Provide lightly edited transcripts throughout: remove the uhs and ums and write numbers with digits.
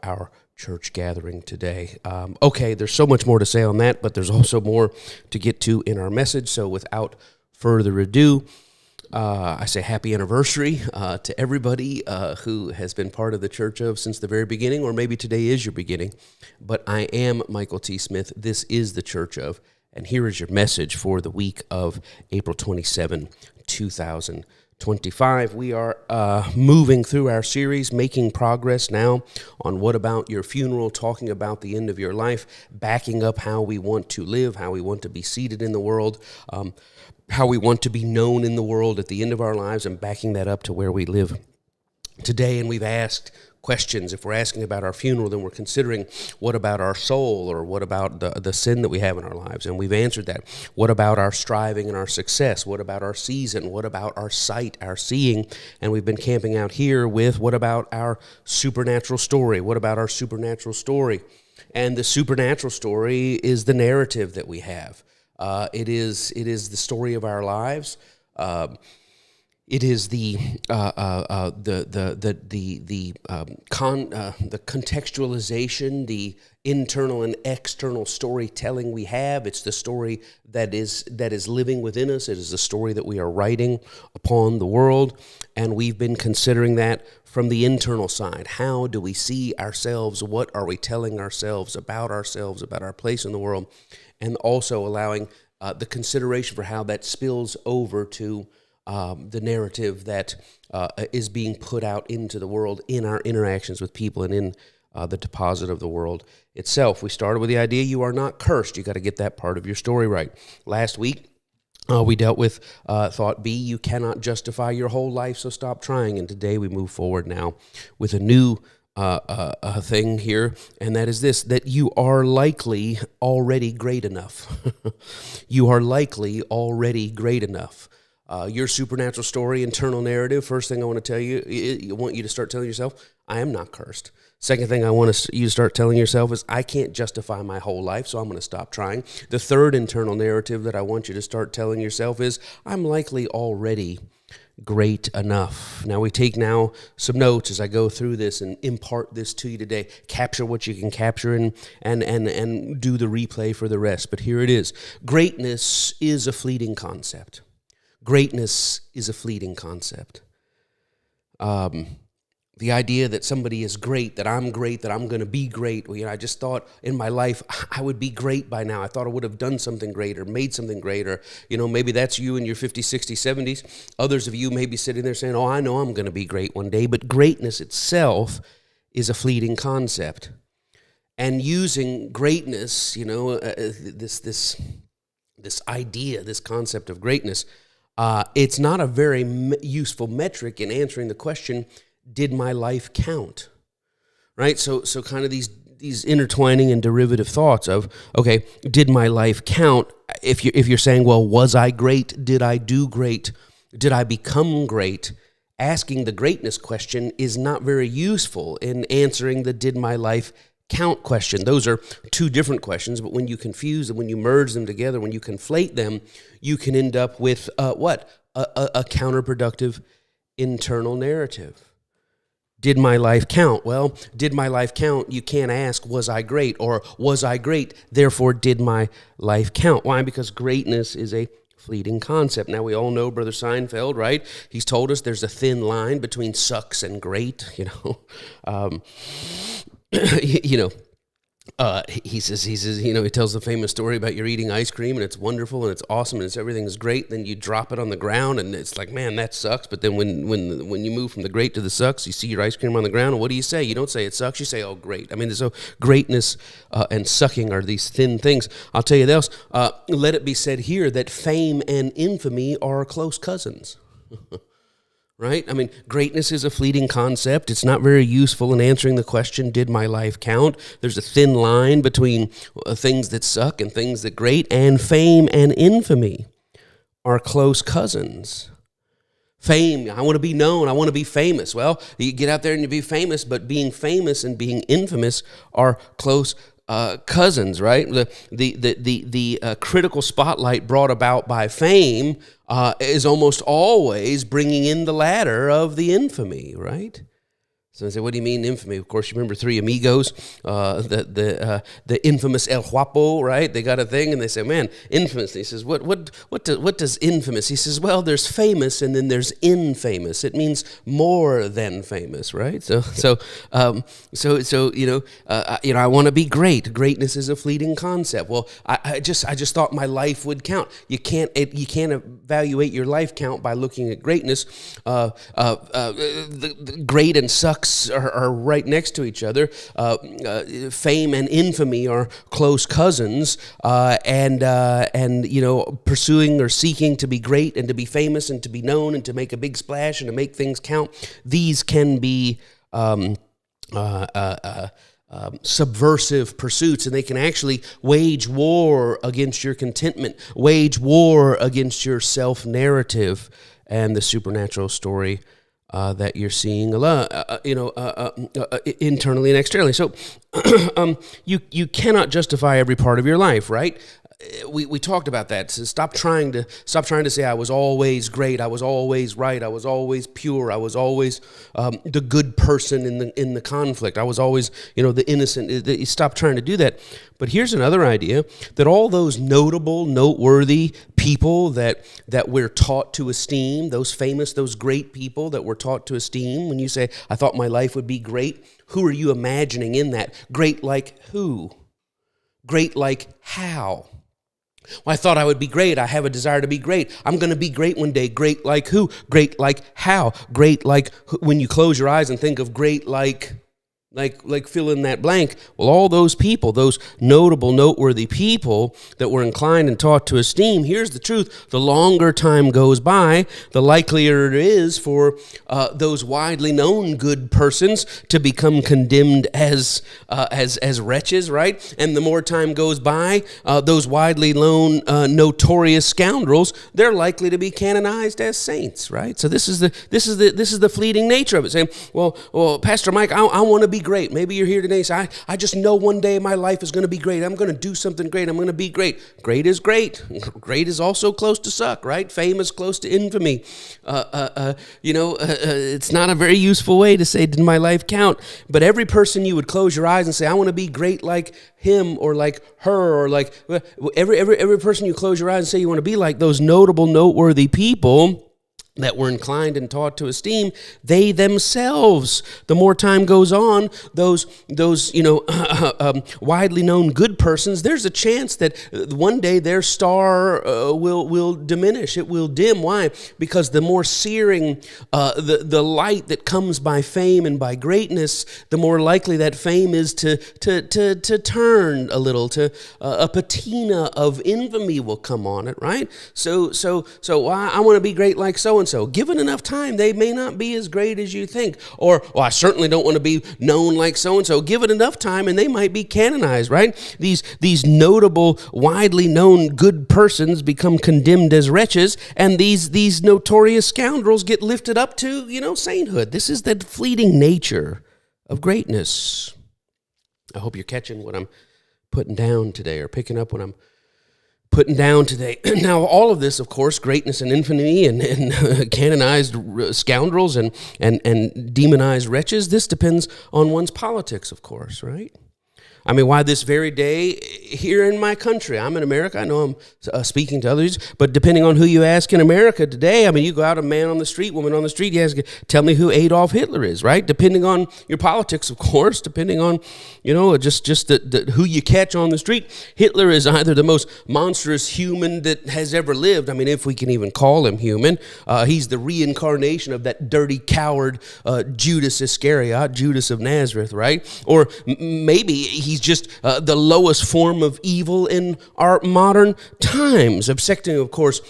our church gathering today. Okay, there's so much more to say on that, but there's also more to get to in our message. So without further ado, I say happy anniversary to everybody who has been part of the Church of since the very beginning, or maybe today is your beginning. But I am Michael T. Smith. This is the Church of, and here is your message for the week of April 27, 2025. We are moving through our series, making progress now on What About Your Funeral, talking about the end of your life, backing up how we want to live, how we want to be seated in the world, how we want to be known in the world at the end of our lives, and backing that up to where we live today. And we've asked questions. If we're asking about our funeral, then we're considering what about our soul, or what about the sin that we have in our lives? And we've answered that. What about our striving and our success? What about our season? What about our sight, our seeing? And we've been camping out here with what about our supernatural story? What about our supernatural story? And the supernatural story is the narrative that we have. It is the story of our lives. It is the contextualization, the internal and external storytelling we have. It's the story that is living within us. It is the story that we are writing upon the world, and we've been considering that from the internal side. How do we see ourselves? What are we telling ourselves, about our place in the world? And also allowing the consideration for how that spills over to the narrative that is being put out into the world in our interactions with people and in the deposit of the world itself. We started with the idea you are not cursed. You got to get that part of your story right. Last week, we dealt with thought B, you cannot justify your whole life, so stop trying. And today we move forward now with a new thing here, and that is this, that you are likely already great enough. You are likely already great enough. Your supernatural story, internal narrative, first thing I want to tell you, I want you to start telling yourself, I am not cursed. Second thing I want you to start telling yourself is, I can't justify my whole life, so I'm going to stop trying. The third internal narrative that I want you to start telling yourself is, I'm likely already great enough. Now we take now some notes as I go through this and impart this to you today. Capture what you can capture and do the replay for the rest. But here it is. Greatness is a fleeting concept. Greatness is a fleeting concept. The idea that somebody is great, that I'm going to be great. Well, I just thought in my life I would be great by now. I thought I would have done something great or made something great, or, maybe that's you in your 50s, 60s, 70s. Others of you may be sitting there saying, I know I'm going to be great one day. But greatness itself is a fleeting concept. And using greatness, this idea, this concept of greatness, it's not a very useful metric in answering the question, did my life count? Right? So kind of these intertwining and derivative thoughts of, okay, did my life count? If you're saying, well, was I great? Did I do great? Did I become great? Asking the greatness question is not very useful in answering the did my life count question. Those are two different questions, but when you confuse them, when you merge them together, when you conflate them, you can end up with a counterproductive internal narrative. Did my life count? Well, did my life count? You can't ask, was I great? Or was I great? Therefore, did my life count? Why? Because greatness is a fleeting concept. Now, we all know Brother Seinfeld, right? He's told us there's a thin line between sucks and great, he says, he tells the famous story about you're eating ice cream and it's wonderful and it's awesome and everything's great. Then you drop it on the ground and it's like, man, that sucks. But then when you move from the great to the sucks, you see your ice cream on the ground. And what do you say? You don't say it sucks. You say, oh, great. I mean, so greatness and sucking are these thin things. I'll tell you this. Let it be said here that fame and infamy are close cousins. Right? I mean, greatness is a fleeting concept. It's not very useful in answering the question, did my life count? There's a thin line between things that suck and things that great, and fame and infamy are close cousins. Fame, I want to be known, I want to be famous. Well, you get out there and you be famous, but being famous and being infamous are close cousins, right? The critical spotlight brought about by fame is almost always bringing in the ladder of the infamy, right? So I say, what do you mean infamy? Of course, you remember Three Amigos, the infamous El Guapo, right? They got a thing, and they say, man, infamous. And he says, what does infamous? He says, well, there's famous, and then there's infamous. It means more than famous, right? So I want to be great. Greatness is a fleeting concept. Well, I just thought my life would count. You can't evaluate your life count by looking at greatness. The great and sucks are right next to each other. Fame and infamy are close cousins, and pursuing or seeking to be great and to be famous and to be known and to make a big splash and to make things count. These can be subversive pursuits, and they can actually wage war against your contentment, wage war against your self-narrative and the supernatural story that you're seeing, internally and externally. So you cannot justify every part of your life, right? We talked about that. So stop trying to say I was always great, I was always right, I was always pure, I was always the good person in the conflict, I was always the innocent. Stop trying to do that. But here's another idea, that all those notable, noteworthy people that we're taught to esteem, those famous, those great people that we're taught to esteem, when you say, I thought my life would be great, who are you imagining in that? Great like who? Great like how? Well, I thought I would be great. I have a desire to be great. I'm going to be great one day. Great like who? Great like how? Great like when you close your eyes and think of great like fill in that blank. Well, all those people, those notable, noteworthy people that we're inclined and taught to esteem, here's the truth. The longer time goes by, the likelier it is for those widely known good persons to become condemned as wretches, right? And the more time goes by, those widely known notorious scoundrels, they're likely to be canonized as saints, right? So this is the fleeting nature of it. Saying, well, Pastor Mike, I want to be great. Maybe you're here today and say, I just know one day my life is going to be great. I'm going to do something great. I'm going to be great. Great is great. Great is also close to suck, right? Fame is close to infamy. It's not a very useful way to say, did my life count? But every person you would close your eyes and say, I want to be great like him or like her, or like every person you close your eyes and say you want to be like, those notable, noteworthy people that we're inclined and taught to esteem, they themselves, the more time goes on, those widely known good persons, there's a chance that one day their star will diminish. It will dim. Why? Because the more searing the light that comes by fame and by greatness, the more likely that fame is to turn a little, to a patina of infamy will come on it, right? So I want to be great like so-and-so. Given enough time, they may not be as great as you think. Or, I certainly don't want to be known like so-and-so. Give it enough time, and they might be canonized, right? These notable, widely known good persons become condemned as wretches, and these notorious scoundrels get lifted up to, sainthood. This is the fleeting nature of greatness. I hope you're catching what I'm putting down today, or picking up what I'm putting down today. Now, all of this, of course, greatness and infamy and canonized scoundrels and demonized wretches, this depends on one's politics, of course, right? I mean, why this very day here in my country? I'm in America. I know I'm speaking to others, but depending on who you ask in America today, I mean, you go out, a man on the street, woman on the street, you ask, tell me who Adolf Hitler is, right? Depending on your politics, of course, depending on, just who you catch on the street. Hitler is either the most monstrous human that has ever lived. I mean, if we can even call him human. He's the reincarnation of that dirty coward Judas Iscariot, Judas of Nazareth, right? Or maybe he's just the lowest form of evil in our modern times, absecting, of course,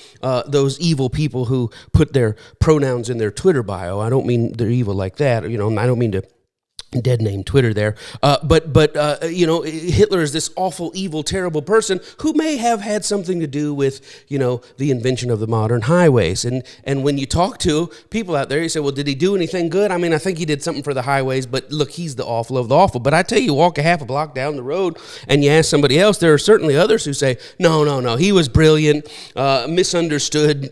those evil people who put their pronouns in their Twitter bio. I don't mean they're evil like that. I don't mean to Dead name Twitter there, but Hitler is this awful, evil, terrible person who may have had something to do with the invention of the modern highways. And when you talk to people out there, you say, well, did he do anything good? I mean, I think he did something for the highways, but look, he's the awful of the awful. But I tell you, walk a half a block down the road and you ask somebody else, there are certainly others who say, no, he was brilliant, misunderstood,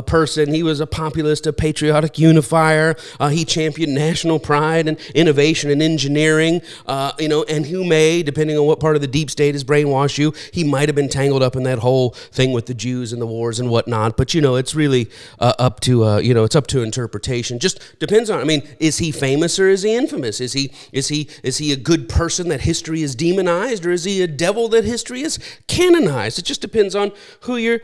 person. He was a populist, a patriotic unifier. He championed national pride and innovation and engineering, and who may, depending on what part of the deep state has brainwashed you, he might have been tangled up in that whole thing with the Jews and the wars and whatnot. But it's really up to it's up to interpretation. Just depends on. I mean, is he famous or is he infamous? Is he a good person that history is demonized, or is he a devil that history is canonized? It just depends on who you're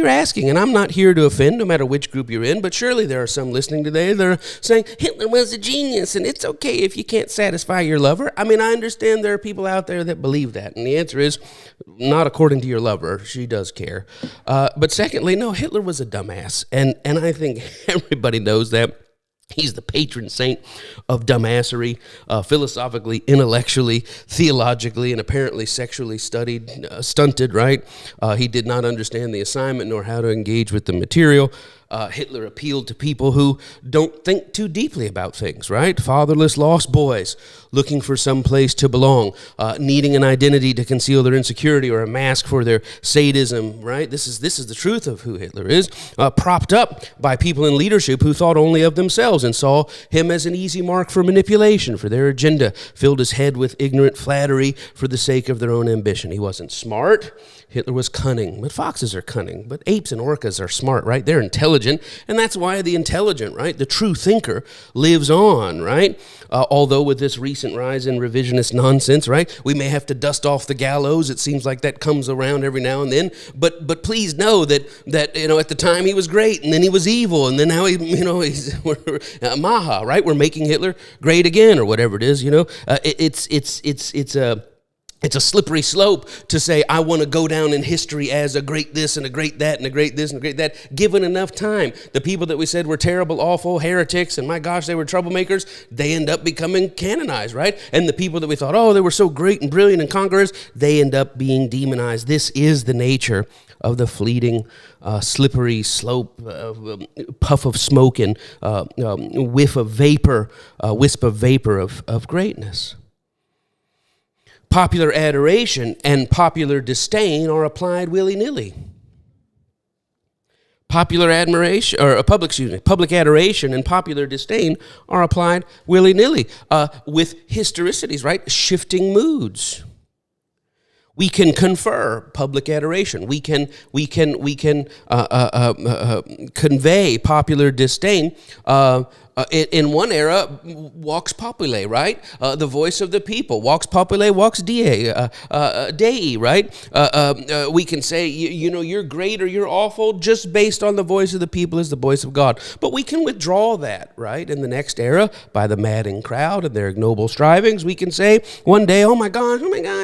asking. And I'm not here to offend, no matter which group you're in. But surely there are some listening today that are saying Hitler was a genius, and it's okay if you can't satisfy your lover. I mean, I understand there are people out there that believe that, and the answer is not according to your lover. She does care. But secondly, no, Hitler was a dumbass, and I think everybody knows that. He's the patron saint of dumbassery, philosophically, intellectually, theologically, and apparently sexually stunted, right? He did not understand the assignment nor how to engage with the material. Hitler appealed to people who don't think too deeply about things, right? Fatherless, lost boys looking for some place to belong, needing an identity to conceal their insecurity or a mask for their sadism, right? This is the truth of who Hitler is, propped up by people in leadership who thought only of themselves and saw him as an easy mark for manipulation for their agenda, filled his head with ignorant flattery for the sake of their own ambition. He wasn't smart. Hitler was cunning, but foxes are cunning, but apes and orcas are smart, right? They're intelligent, and that's why the intelligent, right, the true thinker lives on, right? Although with this recent rise in revisionist nonsense, right, we may have to dust off the gallows. It seems like that comes around every now and then, but please know that at the time he was great, and then he was evil, and then now he's Maha, right? We're making Hitler great again, or whatever it is, It's a slippery slope to say, I want to go down in history as a great this and a great that and a great this and a great that, given enough time. The people that we said were terrible, awful, heretics, and my gosh, they were troublemakers, they end up becoming canonized, right? And the people that we thought, they were so great and brilliant and conquerors, they end up being demonized. This is the nature of the fleeting, slippery slope, puff of smoke and wisp of vapor of greatness. Popular adoration and popular disdain are applied willy-nilly. Public adoration and popular disdain are applied willy-nilly with historicities, right? Shifting moods. We can confer public adoration. We can convey popular disdain. In one era, vox populi, right? The voice of the people. Vox populi, vox Dei, right? We can say, you're great or you're awful just based on the voice of the people is the voice of God. But we can withdraw that, right? In the next era, by the madding crowd and their ignoble strivings, we can say one day, oh my gosh,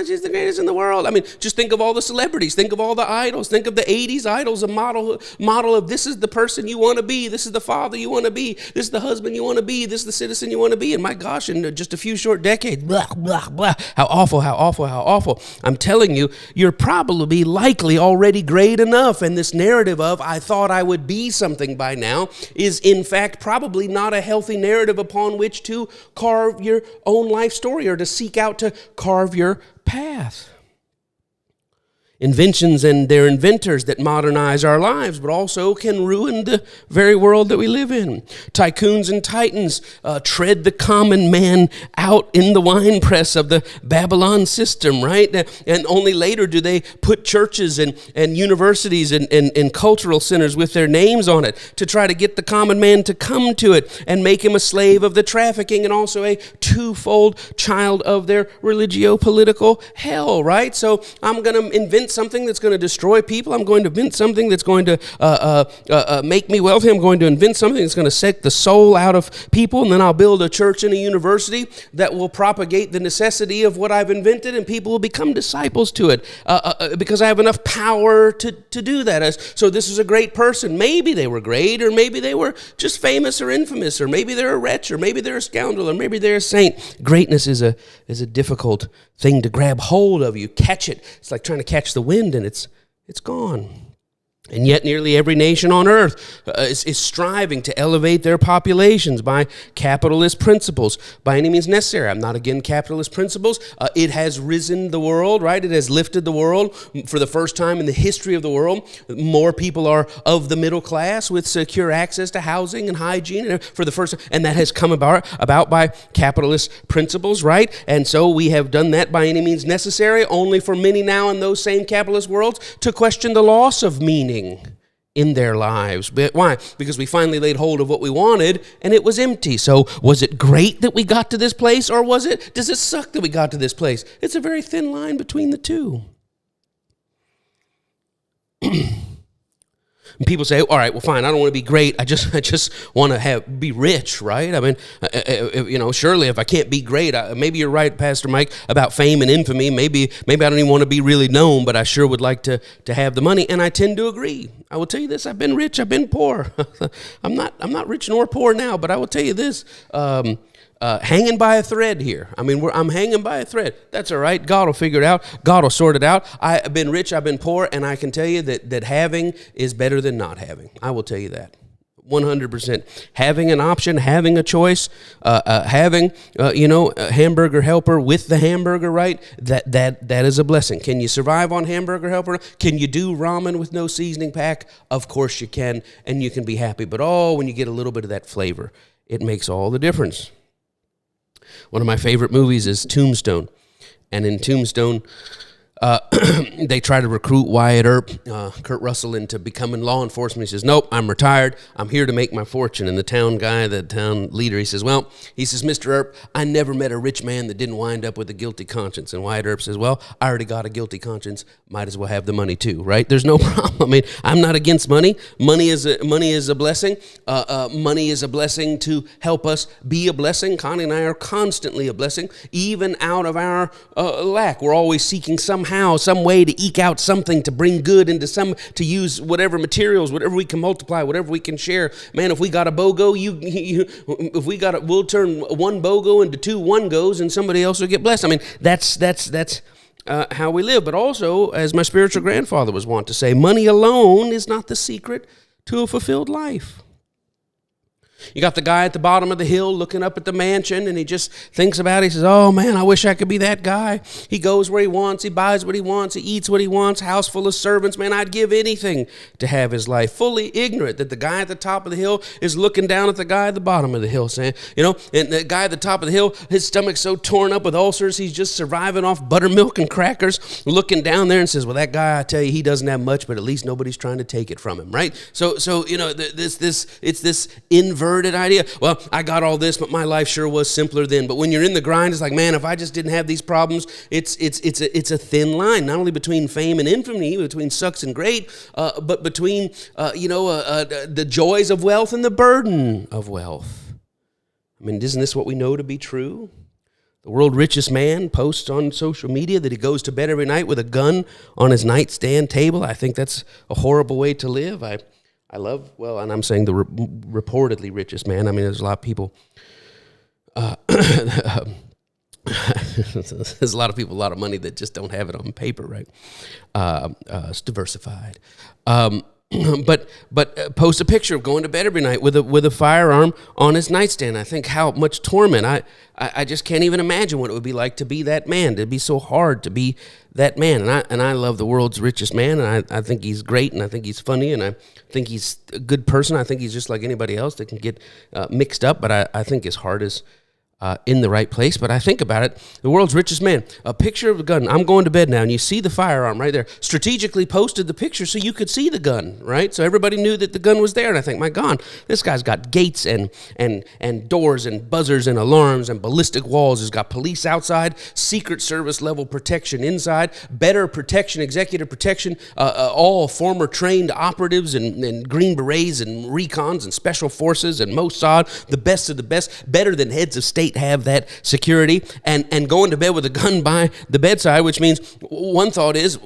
he's the greatest in the world. I mean, just think of all the celebrities. Think of all the idols. Think of the 80s idols, a model of this is the person you want to be. This is the father you want to be. This is the husband you want to be. This is the citizen you want to be. And my gosh, in just a few short decades, blah, blah, blah. How awful, how awful, how awful. I'm telling you, you're probably likely already great enough. And this narrative of, I thought I would be something by now, is in fact probably not a healthy narrative upon which to carve your own life story or to seek out to carve your path. Inventions and their inventors that modernize our lives, but also can ruin the very world that we live in. Tycoons and titans tread the common man out in the winepress of the Babylon system, right? And only later do they put churches and universities and cultural centers with their names on it to try to get the common man to come to it and make him a slave of the trafficking and also a twofold child of their religio-political hell, right? So I'm going to invent something that's going to destroy people. I'm going to invent something that's going to make me wealthy. I'm going to invent something that's going to suck the soul out of people, and then I'll build a church and a university that will propagate the necessity of what I've invented, and people will become disciples to it because I have enough power to do that. So this is a great person. Maybe they were great, or maybe they were just famous or infamous, or maybe they're a wretch, or maybe they're a scoundrel, or maybe they're a saint. Greatness is a difficult thing to grab hold of. You catch it. It's like trying to catch the wind, and it's gone. And yet nearly every nation on earth is striving to elevate their populations by capitalist principles by any means necessary. I'm not against capitalist principles. It has risen the world, right? It has lifted the world for the first time in the history of the world. More people are of the middle class with secure access to housing and hygiene for the first time. And that has come about by capitalist principles, right? And so we have done that by any means necessary, only for many now in those same capitalist worlds to question the loss of meaning in their lives. But why? Because we finally laid hold of what we wanted and it was empty. So was it great that we got to this place, or does it suck that we got to this place? It's a very thin line between the two. And people say, all right, well, fine, I don't want to be great. I just want to be rich, right? I mean, surely if I can't be great, maybe you're right, Pastor Mike, about fame and infamy. Maybe I don't even want to be really known, but I sure would like to have the money. And I tend to agree. I will tell you this: I've been rich, I've been poor. I'm not rich nor poor now, but I will tell you this. Hanging by a thread here. I mean, I'm hanging by a thread. That's all right. God will figure it out. God will sort it out. I've been rich, I've been poor, and I can tell you that having is better than not having. I will tell you that. 100%. Having an option, having a choice, having a hamburger helper with the hamburger, right? That is a blessing. Can you survive on hamburger helper? Can you do ramen with no seasoning pack? Of course you can, and you can be happy. But when you get a little bit of that flavor, it makes all the difference. One of my favorite movies is Tombstone. And in Tombstone, they try to recruit Wyatt Earp, Kurt Russell, into becoming law enforcement. He says, nope, I'm retired. I'm here to make my fortune. And the town leader, he says, Mr. Earp, I never met a rich man that didn't wind up with a guilty conscience. And Wyatt Earp says, well, I already got a guilty conscience. Might as well have the money too, right? There's no problem. I mean, I'm not against money. Money is a blessing. Money is a blessing to help us be a blessing. Connie and I are constantly a blessing, even out of our lack. We're always seeking some way to eke out something to bring good into to use whatever materials, whatever we can multiply, whatever we can share. Man, if we got a BOGO, we'll turn one BOGO into two one-goes, and somebody else will get blessed. I mean, that's how we live. But also, as my spiritual grandfather was wont to say, money alone is not the secret to a fulfilled life. You got the guy at the bottom of the hill looking up at the mansion, and he just thinks about it. He says, oh, man, I wish I could be that guy. He goes where he wants. He buys what he wants. He eats what he wants. House full of servants. Man, I'd give anything to have his life. Fully ignorant that the guy at the top of the hill is looking down at the guy at the bottom of the hill saying, and the guy at the top of the hill, his stomach's so torn up with ulcers, he's just surviving off buttermilk and crackers, looking down there and says, well, that guy, I tell you, he doesn't have much, but at least nobody's trying to take it from him, right? So it's this inverted idea. Well, I got all this, but my life sure was simpler then. But when you're in the grind, it's like, man, if I just didn't have these problems, it's a thin line, not only between fame and infamy, between sucks and great, but between the joys of wealth and the burden of wealth. I mean, isn't this what we know to be true? The world's richest man posts on social media that he goes to bed every night with a gun on his nightstand table. I think that's a horrible way to live. I love, and I'm saying the reportedly richest man. I mean, there's a lot of people, there's a lot of people, a lot of money that just don't have it on paper, right? It's diversified. But post a picture of going to bed every night with a firearm on his nightstand. I think how much torment. I just can't even imagine what it would be like to be that man. It'd be so hard to be that man. And I love the world's richest man, and I think he's great, and I think he's funny, and I think he's a good person. I think he's just like anybody else that can get mixed up, but I think his heart is in the right place. But I think about it, the world's richest man, a picture of a gun. I'm going to bed now, and you see the firearm right there. Strategically posted the picture so you could see the gun, right? So everybody knew that the gun was there. And I think, my God, this guy's got gates and doors and buzzers and alarms and ballistic walls. He's got police outside, Secret Service level protection inside, better protection, executive protection, all former trained operatives and Green Berets and recons and special forces and Mossad, the best of the best, better than heads of state have that security, and going to bed with a gun by the bedside, which means one thought is,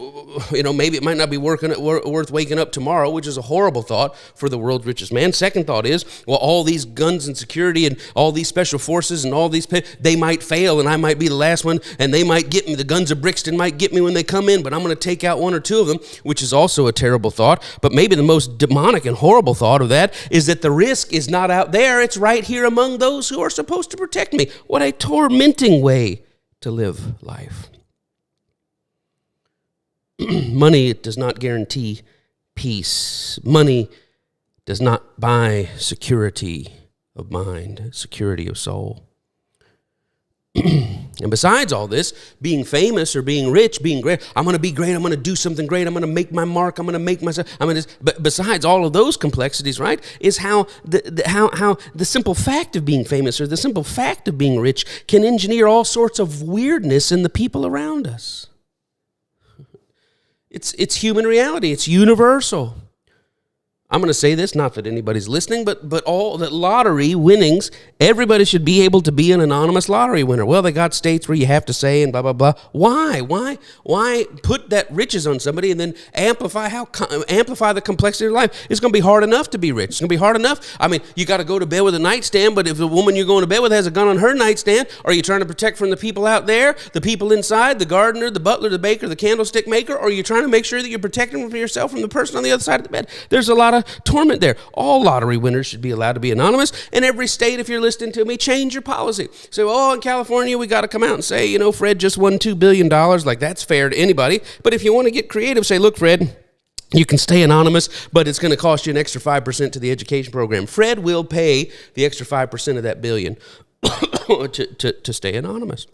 maybe it might not be worth waking up tomorrow, which is a horrible thought for the world's richest man. Second thought is, well, all these guns and security and all these special forces and all these, they might fail and I might be the last one and they might get me. The guns of Brixton might get me when they come in, but I'm going to take out one or two of them, which is also a terrible thought. But maybe the most demonic and horrible thought of that is that the risk is not out there. It's right here among those who are supposed to protect me. What a tormenting way to live life. Money does not guarantee peace. Money does not buy security of mind, security of soul. And besides all this, being famous or being rich, being great, I'm going to be great, I'm going to do something great, I'm going to make my mark, I'm going to make myself, but besides all of those complexities, right, is how the simple fact of being famous or the simple fact of being rich can engineer all sorts of weirdness in the people around us. It's human reality, it's universal. I'm going to say this, not that anybody's listening, but all the lottery winnings, everybody should be able to be an anonymous lottery winner. Well, they got states where you have to say and blah, blah, blah. Why? Why put that riches on somebody and then amplify the complexity of life? It's going to be hard enough to be rich. It's going to be hard enough. I mean, you got to go to bed with a nightstand, but if the woman you're going to bed with has a gun on her nightstand, are you trying to protect from the people out there, the people inside, the gardener, the butler, the baker, the candlestick maker, or are you trying to make sure that you're protecting yourself from the person on the other side of the bed? There's a lot of torment there. All lottery winners should be allowed to be anonymous. And every state, if you're listening to me, change your policy. So, in California, we got to come out and say, Fred just won $2 billion. Like, that's fair to anybody. But if you want to get creative, say, look, Fred, you can stay anonymous, but it's going to cost you an extra 5% to the education program. Fred will pay the extra 5% of that billion to stay anonymous.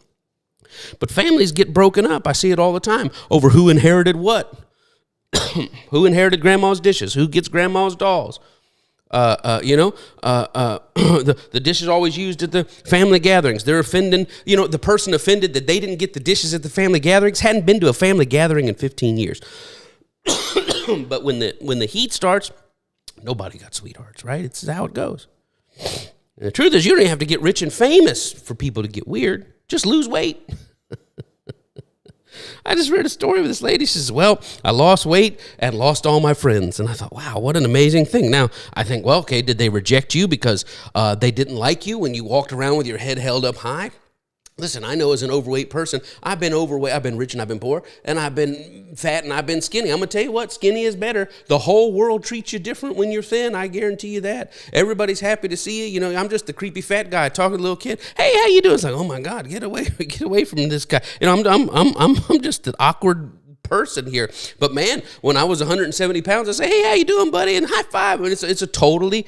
But families get broken up. I see it all the time over who inherited what. Who inherited grandma's dishes? Who gets grandma's dolls? The dish is always used at the family gatherings. They're offending, the person offended that they didn't get the dishes at the family gatherings hadn't been to a family gathering in 15 years. But when the heat starts, nobody got sweethearts, right? It's how it goes. And the truth is, you don't even have to get rich and famous for people to get weird. Just lose weight. I just read a story of this lady. She says, well, I lost weight and lost all my friends. And I thought, wow, what an amazing thing. Now, I think, well, okay, did they reject you because they didn't like you when you walked around with your head held up high? Listen, I know as an overweight person, I've been overweight, I've been rich and I've been poor, and I've been fat and I've been skinny. I'm going to tell you what, skinny is better. The whole world treats you different when you're thin, I guarantee you that. Everybody's happy to see you. I'm just the creepy fat guy talking to a little kid. Hey, how you doing? It's like, oh my God, get away from this guy. I'm just the awkward person here. But man, when I was 170 pounds, I say, hey, how you doing, buddy? And high five. And it's a totally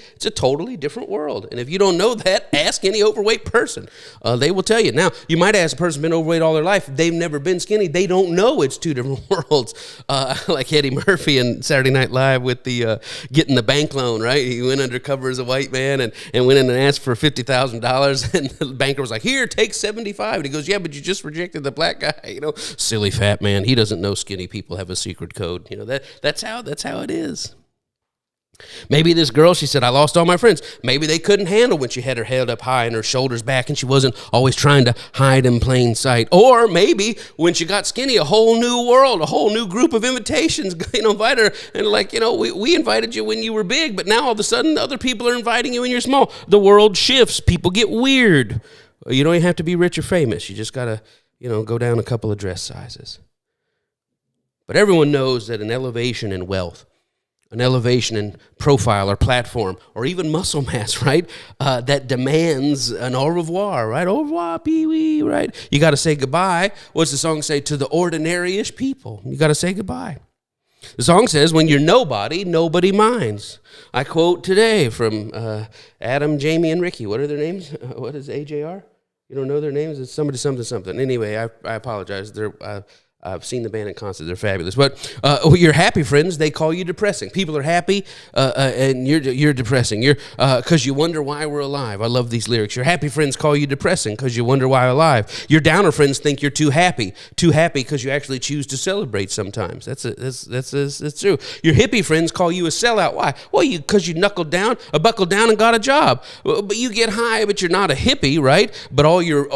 different world. And if you don't know that, ask any overweight person. They will tell you. Now, you might ask a person who's been overweight all their life. They've never been skinny. They don't know it's two different worlds. Like Eddie Murphy in Saturday Night Live with the getting the bank loan, right? He went undercover as a white man and went in and asked for $50,000. And the banker was like, here, take 75. And he goes, yeah, but you just rejected the black guy. Silly fat man. He doesn't know skinny people have a secret code. That's how it is. Maybe this girl, she said, I lost all my friends. Maybe they couldn't handle when she had her head up high and her shoulders back and she wasn't always trying to hide in plain sight. Or maybe when she got skinny, a whole new world, a whole new group of invitations, invite her. And we invited you when you were big, but now all of a sudden other people are inviting you when you're small. The world shifts. People get weird. You don't even have to be rich or famous. You just got to, go down a couple of dress sizes. But everyone knows that an elevation in wealth, an elevation in profile or platform, or even muscle mass, right, that demands an au revoir, right? Au revoir, pee-wee, right? You got to say goodbye. What's the song say? To the ordinary-ish people. You got to say goodbye. The song says, when you're nobody, nobody minds. I quote today from Adam, Jamie, and Ricky. What are their names? What is AJR? You don't know their names? It's somebody something something. Anyway, I apologize. I've seen the band in concert. They're fabulous. But your happy friends, they call you depressing. People are happy, and you're depressing. You're because you wonder why we're alive. I love these lyrics. Your happy friends call you depressing because you wonder why you're alive. Your downer friends think you're too happy because you actually choose to celebrate sometimes. That's true. Your hippie friends call you a sellout. Why? Well, because you buckled down and got a job. But you get high, but you're not a hippie, right? But all your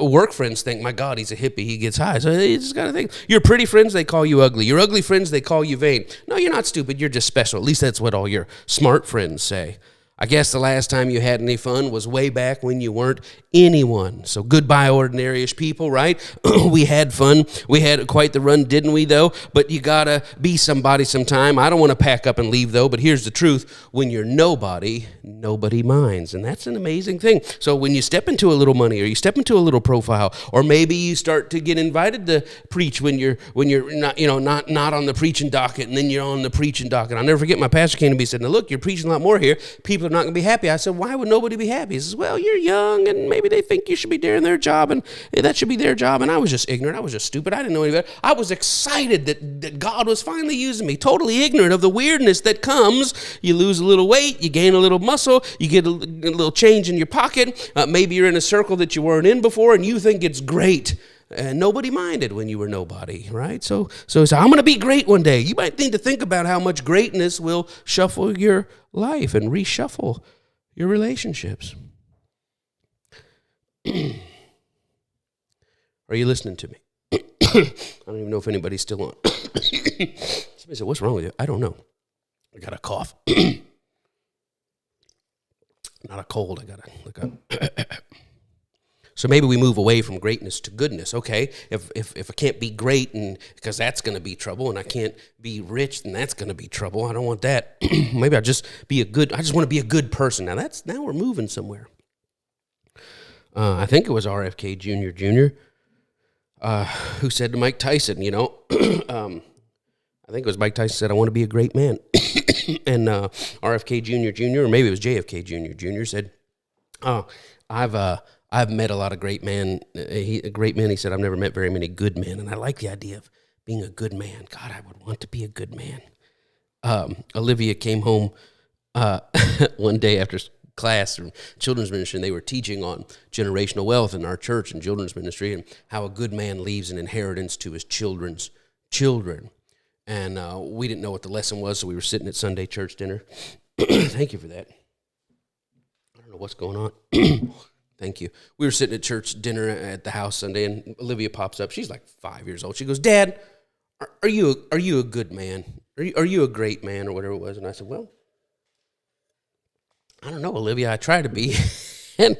work friends think, my God, he's a hippie. He gets high. So you just got to think. Your pretty friends, they call you ugly. Your ugly friends, they call you vain. No, you're not stupid. You're just special. At least that's what all your smart friends say. I guess the last time you had any fun was way back when you weren't anyone. So goodbye, ordinary-ish people, right? We had fun. We had quite the run, didn't we, though? But you got to be somebody sometime. I don't want to pack up and leave, though, but here's the truth. When you're nobody, nobody minds, and that's an amazing thing. So when you step into a little money or you step into a little profile, or maybe you start to get invited to preach when you're not, not on the preaching docket, and then you're on the preaching docket. I'll never forget my pastor came to me and said, now look, you're preaching a lot more here. People are not going to be happy. I said, why would nobody be happy? He says, well, you're young, and maybe they think you should be doing their job, and that should be their job. And I was just ignorant. I was just stupid. I didn't know any better. I was excited that God was finally using me, totally ignorant of the weirdness that comes. You lose a little weight, you gain a little muscle, you get a little change in your pocket. Maybe you're in a circle that you weren't in before, and you think it's great. And nobody minded when you were nobody, right? So I'm going to be great one day. You might need to think about how much greatness will shuffle your life and reshuffle your relationships. Are you listening to me? I don't even know if anybody's still on. Somebody said, what's wrong with you? I don't know. I got a cough. Not a cold. I got So maybe we move away from greatness to goodness. Okay, if I can't be great, and because that's going to be trouble, and I can't be rich, then that's going to be trouble. I don't want that. Maybe I just want to be a good person. Now we're moving somewhere. I think it was RFK Jr. Who said to Mike Tyson, I think it was Mike Tyson said, I want to be a great man. And RFK Jr., or maybe it was JFK Jr. said, I've met a lot of great men. He said, I've never met very many good men. And I like the idea of being a good man. God, I would want to be a good man. Olivia came home one day after class from children's ministry, and they were teaching on generational wealth in our church and children's ministry, and how a good man leaves an inheritance to his children's children. And we didn't know what the lesson was, so we were sitting at Sunday church dinner. Thank you for that. I don't know what's going on. Thank you. We were sitting at church dinner at the house Sunday, and Olivia pops up. She's like 5 years old. She goes, Dad, are you a good man? Are you a great man, or whatever it was? And I said, well, I don't know, Olivia. I try to be. and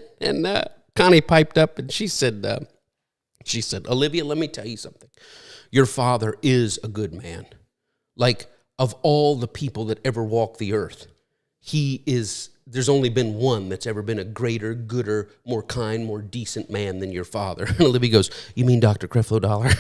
Connie piped up, and she said, Olivia, let me tell you something. Your father is a good man. Like, of all the people that ever walked the earth, there's only been one that's ever been a greater, gooder, more kind, more decent man than your father. And Olivia goes, you mean Dr. Creflo Dollar?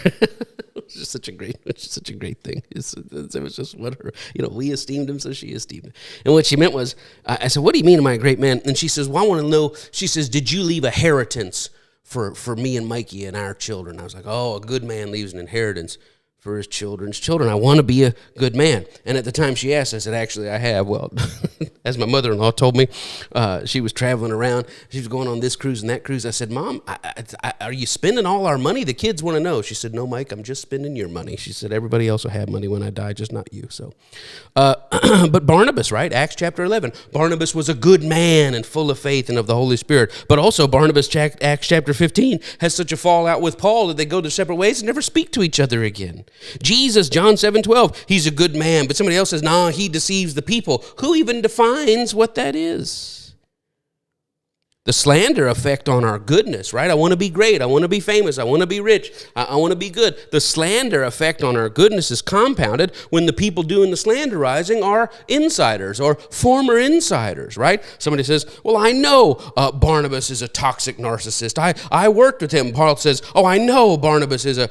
It's just such a great thing. It was just what her, we esteemed him, so she esteemed him. And what she meant was, I said, what do you mean am I a great man? And she says, well, I want to know, she says, did you leave a inheritance for me and Mikey and our children? I was like, oh, a good man leaves an inheritance for his children's children. I want to be a good man. And at the time she asked, I said, actually, I have. Well, as my mother-in-law told me, she was traveling around. She was going on this cruise and that cruise. I said, Mom, are you spending all our money? The kids want to know. She said, no, Mike, I'm just spending your money. She said, everybody else will have money when I die, just not you. So, but Barnabas, right? Acts chapter 11. Barnabas was a good man and full of faith and of the Holy Spirit. But also Barnabas, Acts chapter 15, has such a fallout with Paul that they go their separate ways and never speak to each other again. Jesus, John 7:12, he's a good man, but somebody else says, nah, he deceives the people. Who even defines what that is? The slander effect on our goodness, right? I want to be great. I want to be famous. I want to be rich. I want to be good. The slander effect on our goodness is compounded when the people doing the slanderizing are insiders or former insiders, right? Somebody says, well, I know Barnabas is a toxic narcissist. I worked with him. Paul says, oh, I know Barnabas is a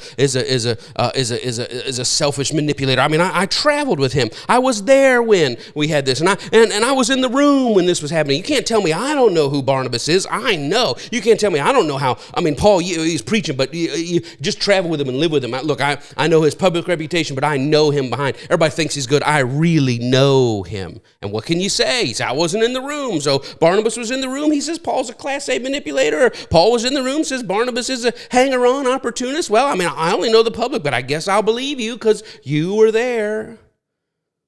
selfish manipulator. I mean, I traveled with him. I was there when we had this, and I was in the room when this was happening. You can't tell me I don't know who Barnabas Barnabas is. I know. You can't tell me I don't know how. I mean, Paul, he's preaching, but you just travel with him and live with him. Look, I know his public reputation, but I know him behind. Everybody thinks he's good. I really know him. And what can you say? He said, I wasn't in the room. So Barnabas was in the room. He says Paul's a Class A manipulator. Paul was in the room, says Barnabas is a hanger-on opportunist. Well, I mean, I only know the public, but I guess I'll believe you because you were there.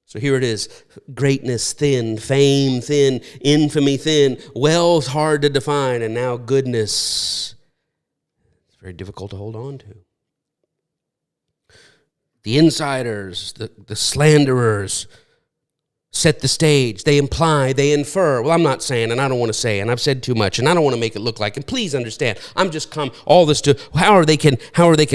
So here it is. Greatness thin, fame thin, infamy thin, wealth hard to define, and now goodness. It's very difficult to hold on to. The insiders, the slanderers, set the stage. They imply, they infer. Well, I'm not saying, and I don't want to say, and I've said too much, and I don't want to make it look like, and please understand, I'm just come all this to how they can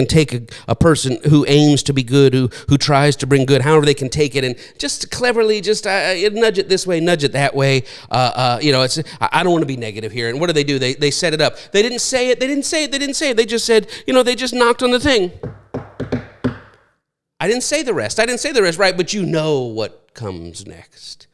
take a person who aims to be good, who tries to bring good, however they can take it and just cleverly just nudge it this way, nudge it that way. I don't want to be negative here. And what do? They set it up. They didn't say it. They didn't say it. They didn't say it. They just said, they just knocked on the thing. I didn't say the rest, right? But you know what comes next.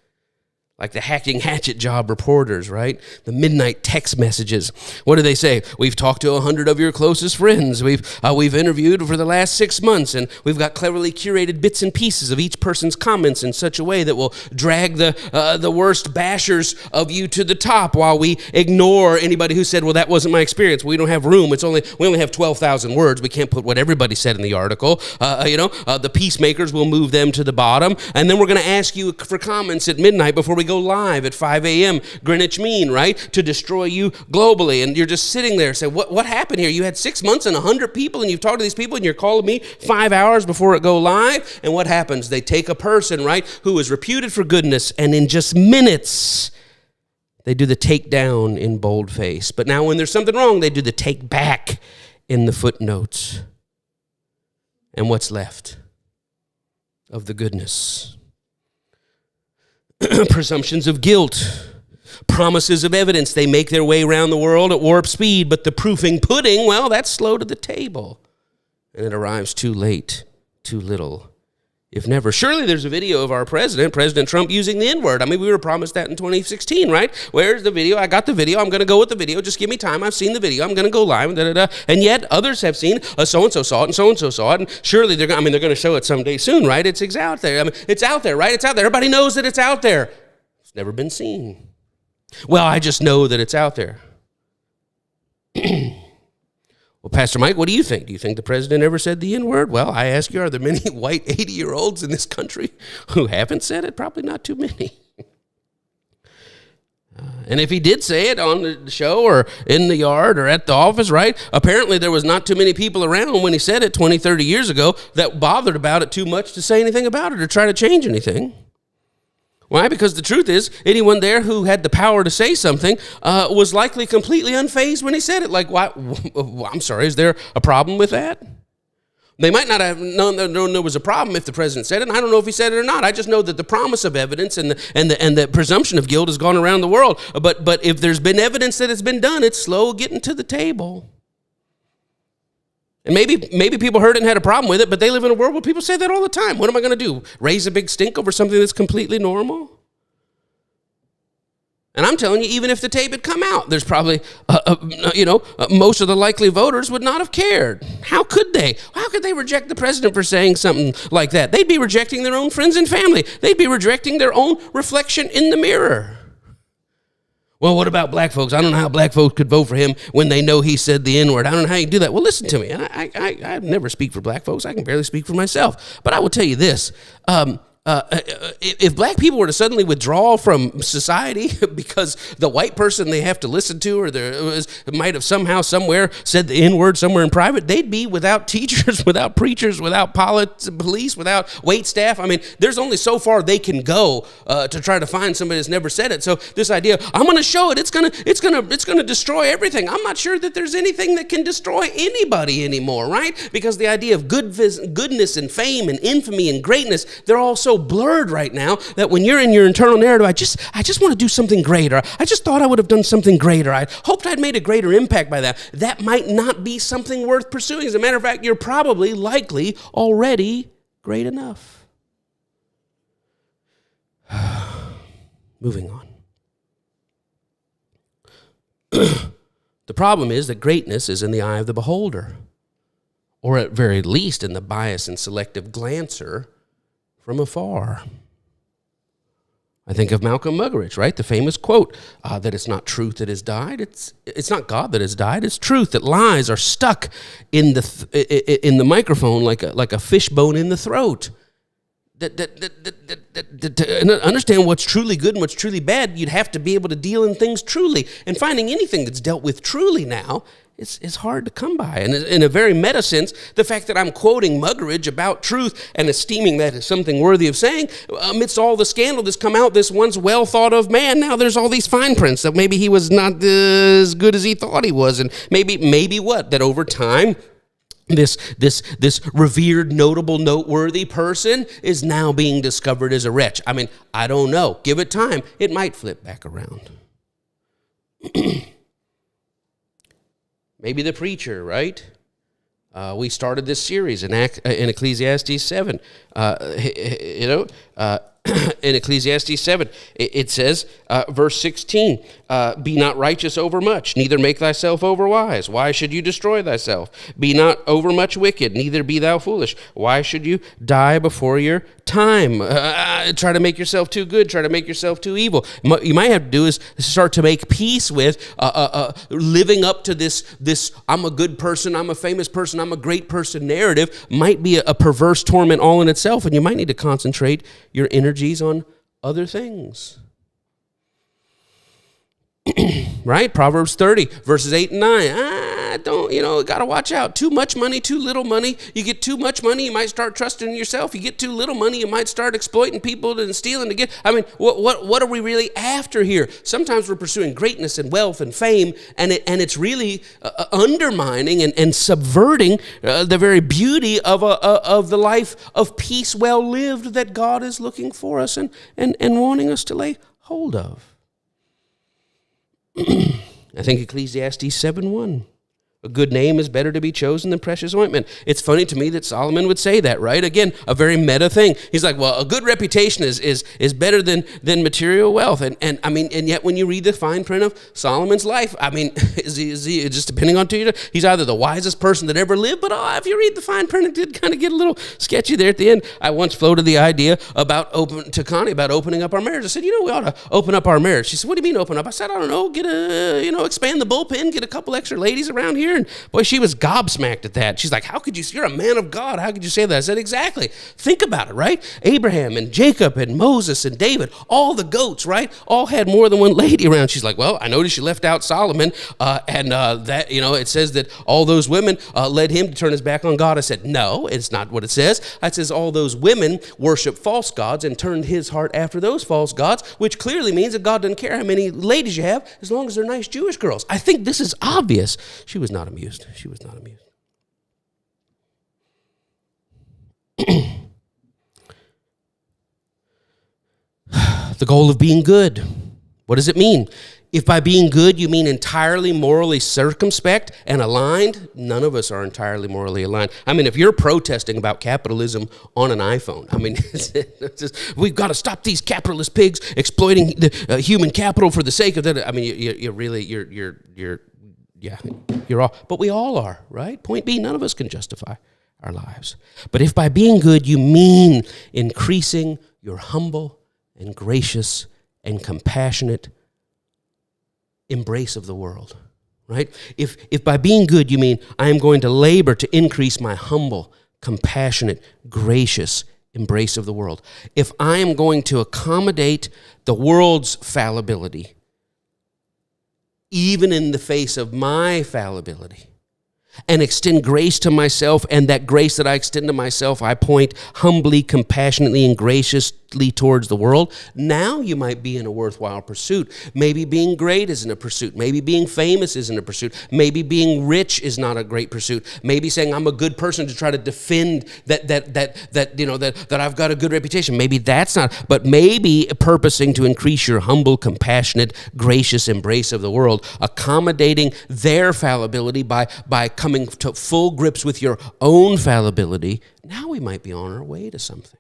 Like the hacking hatchet job reporters, right? The midnight text messages. What do they say? We've talked to 100 of your closest friends. We've interviewed for the last 6 months, and we've got cleverly curated bits and pieces of each person's comments in such a way that will drag the worst bashers of you to the top, while we ignore anybody who said, well, that wasn't my experience. We don't have room. We only have 12,000 words. We can't put what everybody said in the article. The peacemakers will move them to the bottom, and then we're going to ask you for comments at midnight before we go live at 5 a.m. Greenwich Mean, right? To destroy you globally. And you're just sitting there saying, what happened here? You had 6 months and 100 people, and you've talked to these people, and you're calling me 5 hours before it go live? And what happens? They take a person, right, who is reputed for goodness, and in just minutes, they do the takedown in boldface. But now when there's something wrong, they do the take back in the footnotes. And what's left of the goodness? Presumptions of guilt, promises of evidence. They make their way around the world at warp speed, but the proofing pudding, well, that's slow to the table. And it arrives too late, too little, if never. Surely there's a video of our President Trump, using the N-word. I mean, we were promised that in 2016, right? Where's the video? I got the video. I'm going to go with the video. Just give me time. I've seen the video. I'm going to go live. And yet others have seen, so-and-so saw it, and so-and-so saw it. And surely they're going to show it someday soon, right? It's out there. I mean, it's out there, right? It's out there. Everybody knows that it's out there. It's never been seen. Well, I just know that it's out there. Well, Pastor Mike, what do you think? Do you think the president ever said the N-word? Well, I ask you, are there many white 80-year-olds in this country who haven't said it? Probably not too many. And if he did say it on the show or in the yard or at the office, right? Apparently there was not too many people around when he said it 20, 30 years ago that bothered about it too much to say anything about it or try to change anything. Why? Because the truth is, anyone there who had the power to say something was likely completely unfazed when he said it. Like, why? I'm sorry, is there a problem with that? They might not have known there was a problem if the president said it, and I don't know if he said it or not. I just know that the promise of evidence and the presumption of guilt has gone around the world. But if there's been evidence that it's been done, it's slow getting to the table. And maybe people heard it and had a problem with it, but they live in a world where people say that all the time. What am I going to do? Raise a big stink over something that's completely normal? And I'm telling you, even if the tape had come out, there's probably, most of the likely voters would not have cared. How could they? How could they reject the president for saying something like that? They'd be rejecting their own friends and family. They'd be rejecting their own reflection in the mirror. Well, what about black folks? I don't know how black folks could vote for him when they know he said the N-word. I don't know how you do that. Well, listen to me. And I never speak for black folks. I can barely speak for myself. But I will tell you this. If black people were to suddenly withdraw from society because the white person they have to listen to might have somehow somewhere said the N-word somewhere in private, they'd be without teachers, without preachers, without police, without wait staff. I mean, there's only so far they can go to try to find somebody that's never said it. So this idea, I'm going to show it, it's going to destroy everything. I'm not sure that there's anything that can destroy anybody anymore, right? Because the idea of goodness and fame and infamy and greatness, they're all so blurred right now that when you're in your internal narrative, I just want to do something greater. I just thought I would have done something greater. I hoped I'd made a greater impact by that. That might not be something worth pursuing. As a matter of fact, you're probably likely already great enough. Moving on. The problem is that greatness is in the eye of the beholder, or at very least in the bias and selective glancer from afar. I think of Malcolm Muggeridge, right? The famous quote that it's not truth that has died. It's not God that has died. It's truth. That lies are stuck in the microphone like a fishbone in the throat. To understand what's truly good and what's truly bad, you'd have to be able to deal in things truly. And finding anything that's dealt with truly now is hard to come by. And in a very meta sense, the fact that I'm quoting Muggeridge about truth and esteeming that as something worthy of saying, amidst all the scandal that's come out, this once well thought of man, now there's all these fine prints that maybe he was not as good as he thought he was. And maybe what? That over time, this revered, notable, noteworthy person is now being discovered as a wretch. I mean, I don't know. Give it time. It might flip back around. Maybe the preacher, right? We started this series in Ecclesiastes 7. In Ecclesiastes 7, it says, verse 16, be not righteous overmuch, neither make thyself overwise. Why should you destroy thyself? Be not overmuch wicked, neither be thou foolish. Why should you die before your time? Try to make yourself too good, try to make yourself too evil. What you might have to do is start to make peace with living up to this I'm a good person, I'm a famous person, I'm a great person narrative might be a perverse torment all in itself, and you might need to concentrate your energies on other things. Right? Proverbs 30, verses 8 and 9. Gotta watch out. Too much money, too little money. You get too much money, you might start trusting in yourself. You get too little money, you might start exploiting people and stealing to get. I mean, what are we really after here? Sometimes we're pursuing greatness and wealth and fame, and it's really undermining and subverting the very beauty of the life of peace well lived that God is looking for us and wanting us to lay hold of. I think Ecclesiastes 7:1. A good name is better to be chosen than precious ointment. It's funny to me that Solomon would say that, right? Again, a very meta thing. He's like, well, a good reputation is better than material wealth. And yet when you read the fine print of Solomon's life, I mean, is he just depending on you, he's either the wisest person that ever lived, but if you read the fine print, it did kind of get a little sketchy there at the end. I once floated the idea about opening up our marriage. I said, we ought to open up our marriage. She said, what do you mean open up? I said, I don't know, expand the bullpen, get a couple extra ladies around here. And boy, she was gobsmacked at that. She's like, you're a man of God. How could you say that? I said, exactly. Think about it, right? Abraham and Jacob and Moses and David, all the goats, right? All had more than one lady around. She's like, well, I noticed you left out Solomon. It says that all those women led him to turn his back on God. I said, no, it's not what it says. It says all those women worship false gods and turned his heart after those false gods, which clearly means that God doesn't care how many ladies you have as long as they're nice Jewish girls. I think this is obvious. She was not amused. She was not amused. The goal of being good. What does it mean? If by being good you mean entirely morally circumspect and aligned, none of us are entirely morally aligned. I mean, if you're protesting about capitalism on an iPhone, I mean, we've got to stop these capitalist pigs exploiting the human capital for the sake of that. I mean, you're all, but we all are, right? Point B, none of us can justify our lives. But if by being good you mean increasing your humble and gracious and compassionate embrace of the world, right? If by being good you mean I am going to labor to increase my humble, compassionate, gracious embrace of the world, if I am going to accommodate the world's fallibility, even in the face of my fallibility, and extend grace to myself, and that grace that I extend to myself, I point humbly, compassionately, and graciously towards the world. Now you might be in a worthwhile pursuit. Maybe being great isn't a pursuit. Maybe being famous isn't a pursuit. Maybe being rich is not a great pursuit. Maybe saying I'm a good person to try to defend that I've got a good reputation. Maybe that's not, but maybe purposing to increase your humble, compassionate, gracious embrace of the world, accommodating their fallibility by coming to full grips with your own fallibility. Now we might be on our way to something.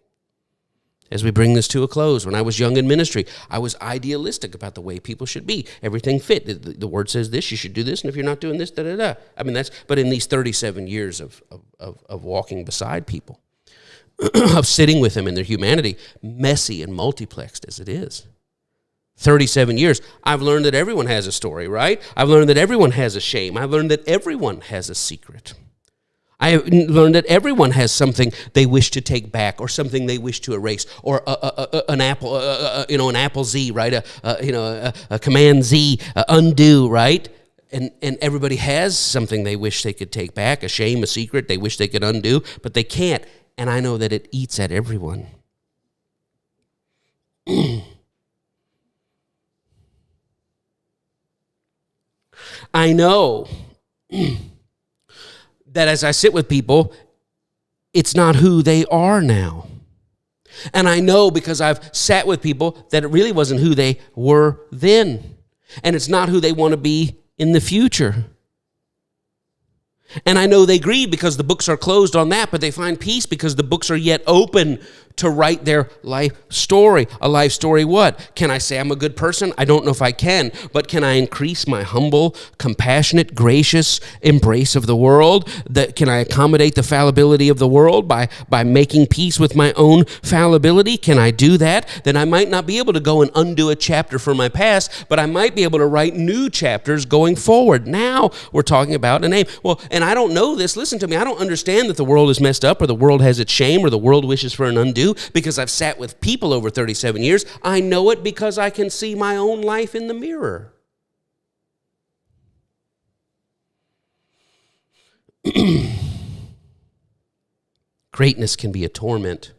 As we bring this to a close, when I was young in ministry, I was idealistic about the way people should be. Everything fit. The word says this, you should do this, and if you're not doing this, da-da-da. I mean, but in these 37 years of walking beside people, of sitting with them in their humanity, messy and multiplexed as it is, 37 years, I've learned that everyone has a story, right? I've learned that everyone has a shame. I've learned that everyone has a secret. I have learned that everyone has something they wish to take back, or something they wish to erase, or an Apple Z, right? A Command Z, undo, right? And everybody has something they wish they could take back, a shame, a secret they wish they could undo, but they can't. And I know that it eats at everyone. I know that as I sit with people, it's not who they are now. And I know because I've sat with people that it really wasn't who they were then. And it's not who they want to be in the future. And I know they grieve because the books are closed on that, but they find peace because the books are yet open to write their life story. A life story what? Can I say I'm a good person? I don't know if I can, but can I increase my humble, compassionate, gracious embrace of the world? Can I accommodate the fallibility of the world by making peace with my own fallibility? Can I do that? Then I might not be able to go and undo a chapter from my past, but I might be able to write new chapters going forward. Now we're talking about a name. Well, and I don't know this. Listen to me. I don't understand that the world is messed up, or the world has its shame, or the world wishes for an undo, because I've sat with people over 37 years. I know it because I can see my own life in the mirror. Greatness can be a torment.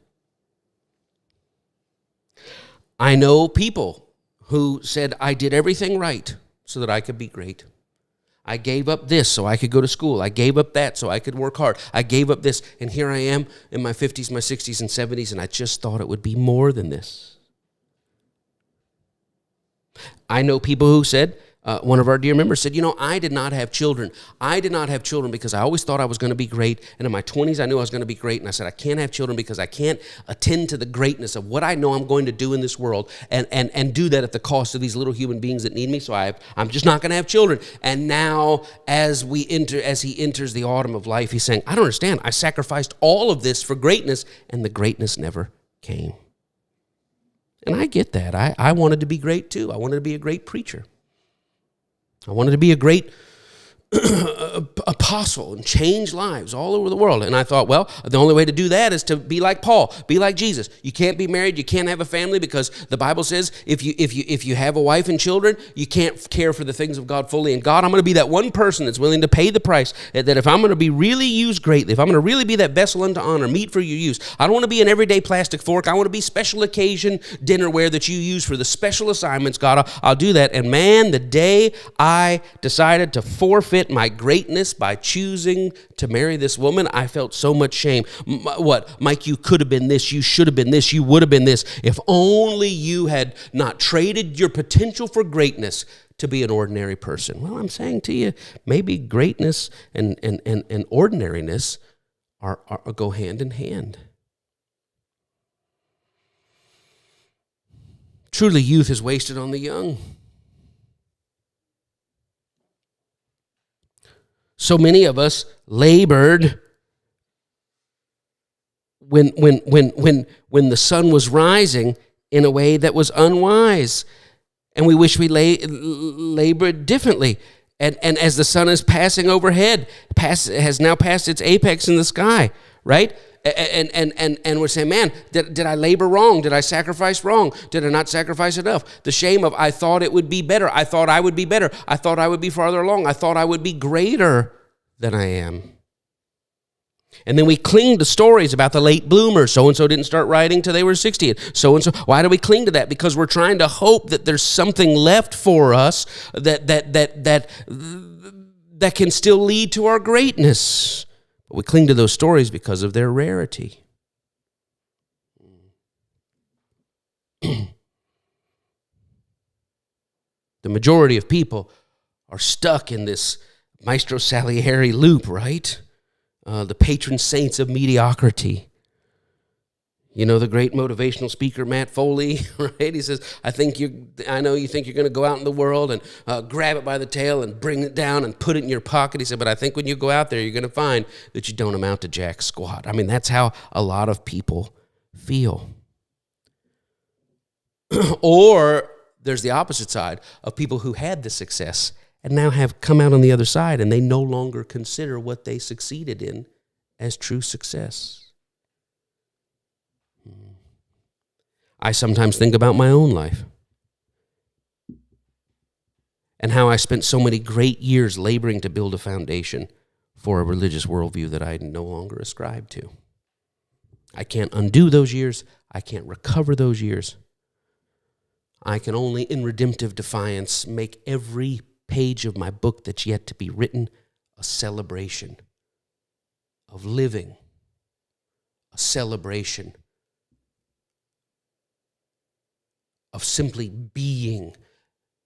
I know people who said, I did everything right so that I could be great. I gave up this so I could go to school. I gave up that so I could work hard. I gave up this, and here I am in my 50s, my 60s, and 70s, and I just thought it would be more than this. I know people who said, one of our dear members said, I did not have children. I did not have children because I always thought I was going to be great. And in my 20s, I knew I was going to be great. And I said, I can't have children because I can't attend to the greatness of what I know I'm going to do in this world and do that at the cost of these little human beings that need me. So I'm just not going to have children. And now as he enters the autumn of life, he's saying, I don't understand. I sacrificed all of this for greatness, and the greatness never came. And I get that. I wanted to be great too. I wanted to be a great preacher. I wanted to be a great apostle and change lives all over the world. And I thought, well, the only way to do that is to be like Paul, be like Jesus. You can't be married, you can't have a family, because the Bible says if you have a wife and children, you can't care for the things of God fully. And God, I'm going to be that one person that's willing to pay the price, that if I'm going to be really used greatly, if I'm going to really be that vessel unto honor, meet for your use, I don't want to be an everyday plastic fork. I want to be special occasion dinnerware that you use for the special assignments. God, I'll do that. And man, the day I decided to forfeit my greatness by choosing to marry this woman, I felt so much shame. What, Mike, you could have been this, you should have been this, you would have been this. If only you had not traded your potential for greatness to be an ordinary person. Well, I'm saying to you, maybe greatness and ordinariness are go hand in hand. Truly, youth is wasted on the young. So many of us labored when the sun was rising in a way that was unwise, and we wish we labored differently. And as the sun is passing overhead, has now passed its apex in the sky, right? And we're saying, man, did I labor wrong? Did I sacrifice wrong? Did I not sacrifice enough? The shame of, I thought it would be better. I thought I would be better. I thought I would be farther along. I thought I would be greater than I am. And then we cling to stories about the late bloomers. So-and-so didn't start writing till they were 60. So-and-so. Why do we cling to that? Because we're trying to hope that there's something left for us that can still lead to our greatness. But we cling to those stories because of their rarity. The majority of people are stuck in this Maestro Salieri loop, right? The patron saints of mediocrity. You know the great motivational speaker Matt Foley, right? He says, I know you think you're going to go out in the world and grab it by the tail and bring it down and put it in your pocket. He said, but I think when you go out there, you're going to find that you don't amount to jack squat. I mean, that's how a lot of people feel. Or there's the opposite side of people who had the success and now have come out on the other side, and they no longer consider what they succeeded in as true success. I sometimes think about my own life and how I spent so many great years laboring to build a foundation for a religious worldview that I no longer ascribe to. I can't undo those years. I can't recover those years. I can only, in redemptive defiance, make every page of my book that's yet to be written a celebration of living, a celebration of simply being,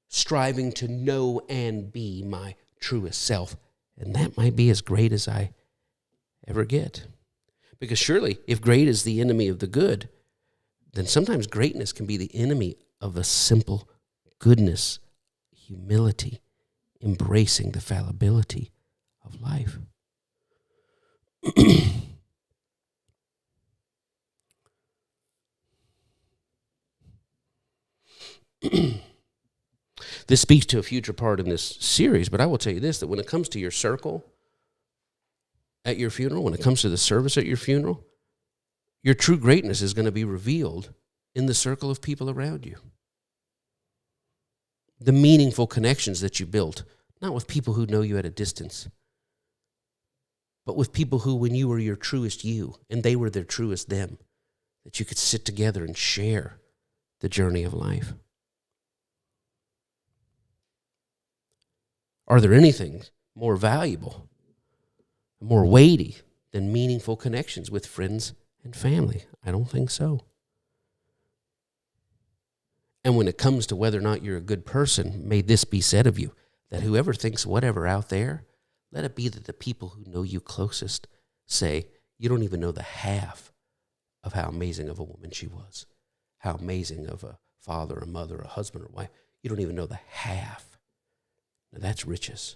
striving to know and be my truest self. And that might be as great as I ever get. Because surely, if great is the enemy of the good, then sometimes greatness can be the enemy of a simple goodness, humility, embracing the fallibility of life. This speaks to a future part in this series, but I will tell you this, that when it comes to your circle at your funeral, when it comes to the service at your funeral, your true greatness is going to be revealed in the circle of people around you. The meaningful connections that you built, not with people who know you at a distance, but with people who, when you were your truest you, and they were their truest them, that you could sit together and share the journey of life. Are there anything more valuable, more weighty than meaningful connections with friends and family? I don't think so. And when it comes to whether or not you're a good person, may this be said of you, that whoever thinks whatever out there, let it be that the people who know you closest say, you don't even know the half of how amazing of a woman she was, how amazing of a father, a mother, a husband, or wife. You don't even know the half. Now, that's riches,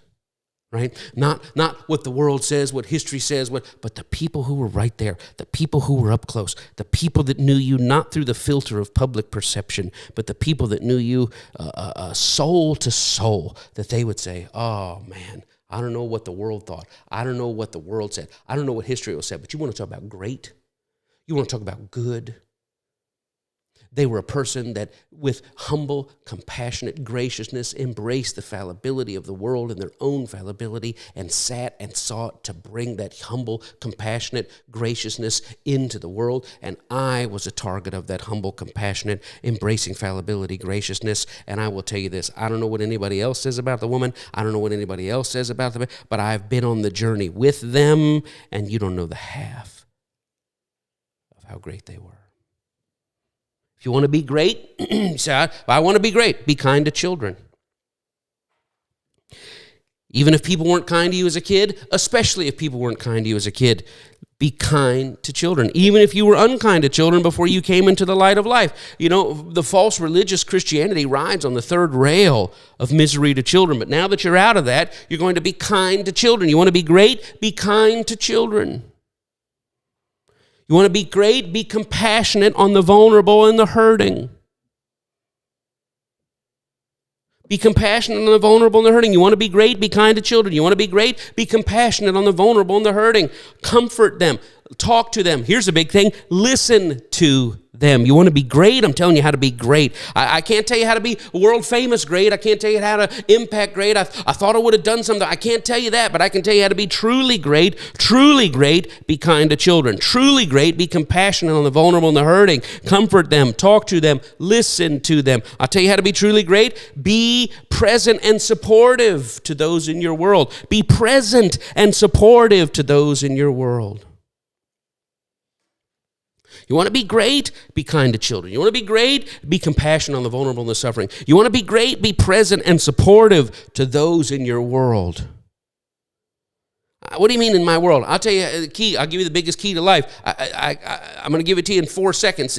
right? Not what the world says, what history says, but the people who were right there, the people who were up close, the people that knew you not through the filter of public perception, but the people that knew you soul to soul, that they would say, oh man, I don't know what the world thought. I don't know what the world said. I don't know what history was said, but you want to talk about great? You want to talk about good? They were a person that, with humble, compassionate graciousness, embraced the fallibility of the world and their own fallibility, and sat and sought to bring that humble, compassionate graciousness into the world. And I was a target of that humble, compassionate, embracing fallibility, graciousness. And I will tell you this, I don't know what anybody else says about the woman. I don't know what anybody else says about the man, but I've been on the journey with them, and you don't know the half of how great they were. If you want to be great, say, I want to be great. Be kind to children. Even if people weren't kind to you as a kid, especially if people weren't kind to you as a kid, be kind to children. Even if you were unkind to children before you came into the light of life. You know, the false religious Christianity rides on the third rail of misery to children. But now that you're out of that, you're going to be kind to children. You want to be great? Be kind to children. You want to be great? Be compassionate on the vulnerable and the hurting. Be compassionate on the vulnerable and the hurting. You want to be great? Be kind to children. You want to be great? Be compassionate on the vulnerable and the hurting. Comfort them. Talk to them. Here's a big thing. Listen to them. You want to be great? I'm telling you how to be great. I can't tell you how to be world famous great. I can't tell you how to impact great. I thought I would have done something. I can't tell you that, but I can tell you how to be truly great. Truly great, be kind to children. Truly great, be compassionate on the vulnerable and the hurting. Comfort them. Talk to them. Listen to them. I'll tell you how to be truly great. Be present and supportive to those in your world. Be present and supportive to those in your world. You want to be great? Be kind to children. You want to be great? Be compassionate on the vulnerable and the suffering. You want to be great? Be present and supportive to those in your world. What do you mean in my world? I'll tell you the key. I'll give you the biggest key to life. I'm going to give it to you in 4 seconds.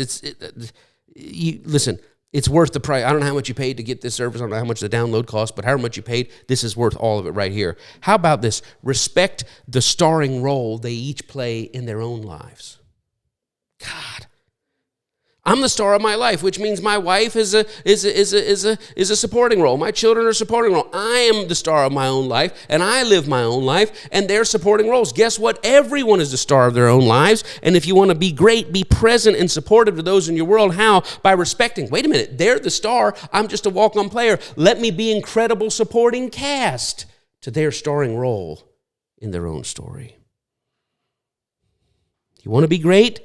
Listen, it's worth the price. I don't know how much you paid to get this service. I don't know how much the download cost, but however much you paid, this is worth all of it right here. How about this? Respect the starring role they each play in their own lives. God. I'm the star of my life, which means my wife is a supporting role. My children are a supporting role. I am the star of my own life, and I live my own life, and they're supporting roles. Guess what? Everyone is the star of their own lives, and if you want to be great, be present and supportive to those in your world. How? By respecting. Wait a minute, they're the star. I'm just a walk-on player. Let me be incredible supporting cast to their starring role in their own story. You want to be great?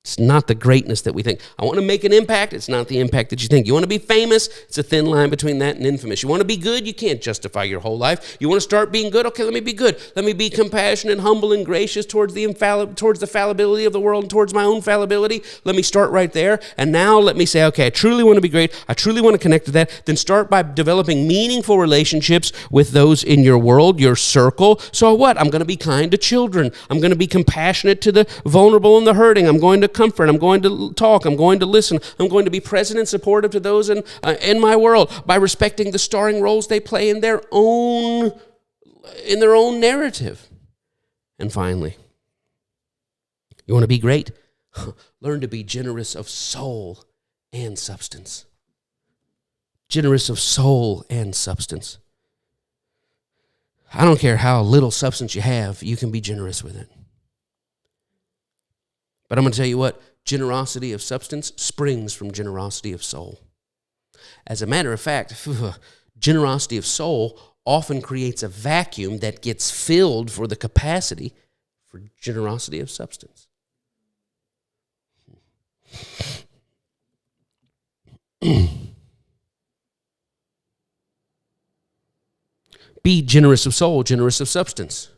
It's not the greatness that we think. I want to make an impact. It's not the impact that you think. You want to be famous? It's a thin line between that and infamous. You want to be good? You can't justify your whole life. You want to start being good? Okay, let me be good. Let me be compassionate, humble, and gracious towards the fallibility of the world and towards my own fallibility. Let me start right there. And now let me say, okay, I truly want to be great. I truly want to connect to that. Then start by developing meaningful relationships with those in your world, your circle. So what? I'm going to be kind to children. I'm going to be compassionate to the vulnerable and the hurting. I'm going to comfort. I'm going to talk. I'm going to listen. I'm going to be present and supportive to those in my world by respecting the starring roles they play in their own narrative. And finally, you want to be great? Learn to be generous of soul and substance. Generous of soul and substance. I don't care how little substance you have, you can be generous with it. But I'm going to tell you what, generosity of substance springs from generosity of soul. As a matter of fact, generosity of soul often creates a vacuum that gets filled for the capacity for generosity of substance. Be generous of soul, generous of substance.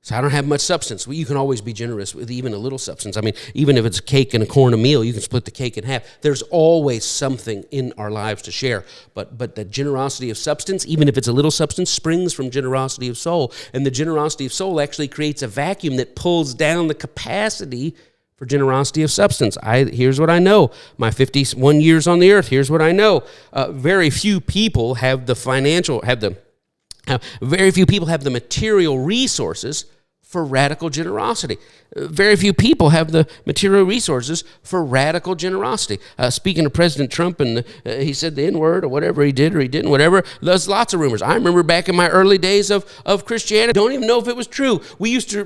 So I don't have much substance. Well, you can always be generous with even a little substance. I mean, even if it's a cake and a corn a meal, you can split the cake in half. There's always something in our lives to share. But the generosity of substance, even if it's a little substance, springs from generosity of soul. And the generosity of soul actually creates a vacuum that pulls down the capacity for generosity of substance. Here's what I know. My 51 years on the earth, here's what I know. Very few people have the material resources for radical generosity. Very few people have the material resources for radical generosity. Speaking of President Trump, and he said the N-word or whatever he did or he didn't, whatever, there's lots of rumors. I remember back in my early days of Christianity, don't even know if it was true. We used to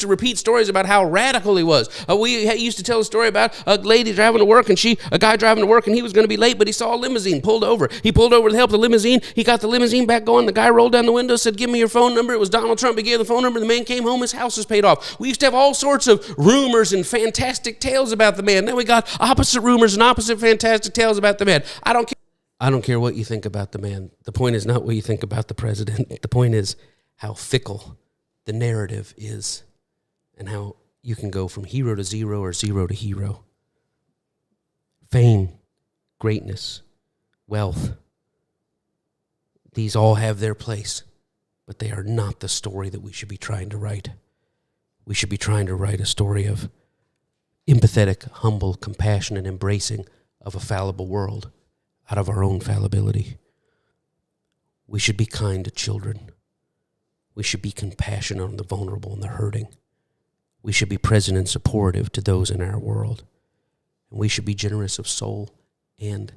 repeat stories about how radical he was. We used to tell a story about a lady driving to work, and a guy driving to work, and he was going to be late, but he saw a limousine pulled over. He pulled over to help the limousine. He got the limousine back going. The guy rolled down the window, said, "Give me your phone number." It was Donald Trump. He gave the phone number. The man came home. His house was paid off. We used to have all sorts of rumors and fantastic tales about the man. Then we got opposite rumors and opposite fantastic tales about the man. I don't care what you think about the man. The point is not what you think about the president. The point is how fickle the narrative is and how you can go from hero to zero or zero to hero. Fame, greatness, wealth, these all have their place, but they are not the story that we should be trying to write. We should be trying to write a story of empathetic, humble, compassionate, embracing of a fallible world out of our own fallibility. We should be kind to children. We should be compassionate on the vulnerable and the hurting. We should be present and supportive to those in our world. And we should be generous of soul and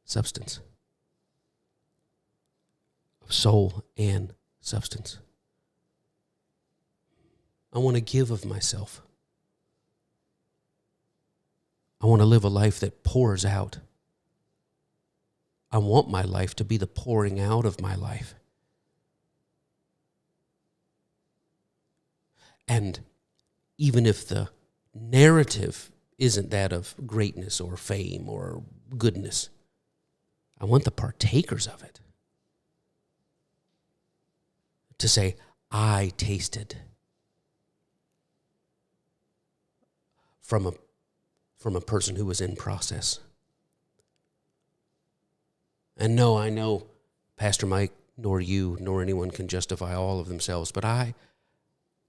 substance. Of soul and substance. I want to give of myself. I want to live a life that pours out. I want my life to be the pouring out of my life. And even if the narrative isn't that of greatness or fame or goodness, I want the partakers of it to say, I tasted from a person who was in process. And no, I know Pastor Mike, nor you, nor anyone can justify all of themselves, but I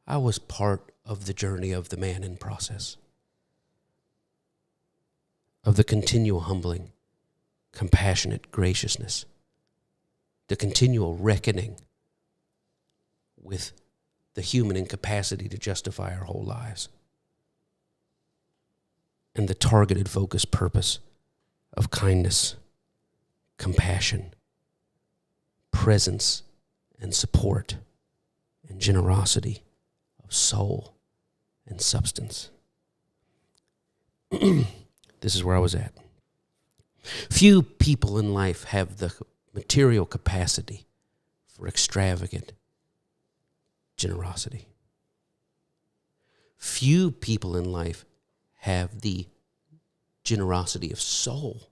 I was part of the journey of the man in process, of the continual humbling, compassionate graciousness, the continual reckoning with the human incapacity to justify our whole lives, and the targeted, focused purpose of kindness, compassion, presence, and support, and generosity of soul and substance. This is where I was at. Few people in life have the material capacity for extravagant generosity. Few people in life have the generosity of soul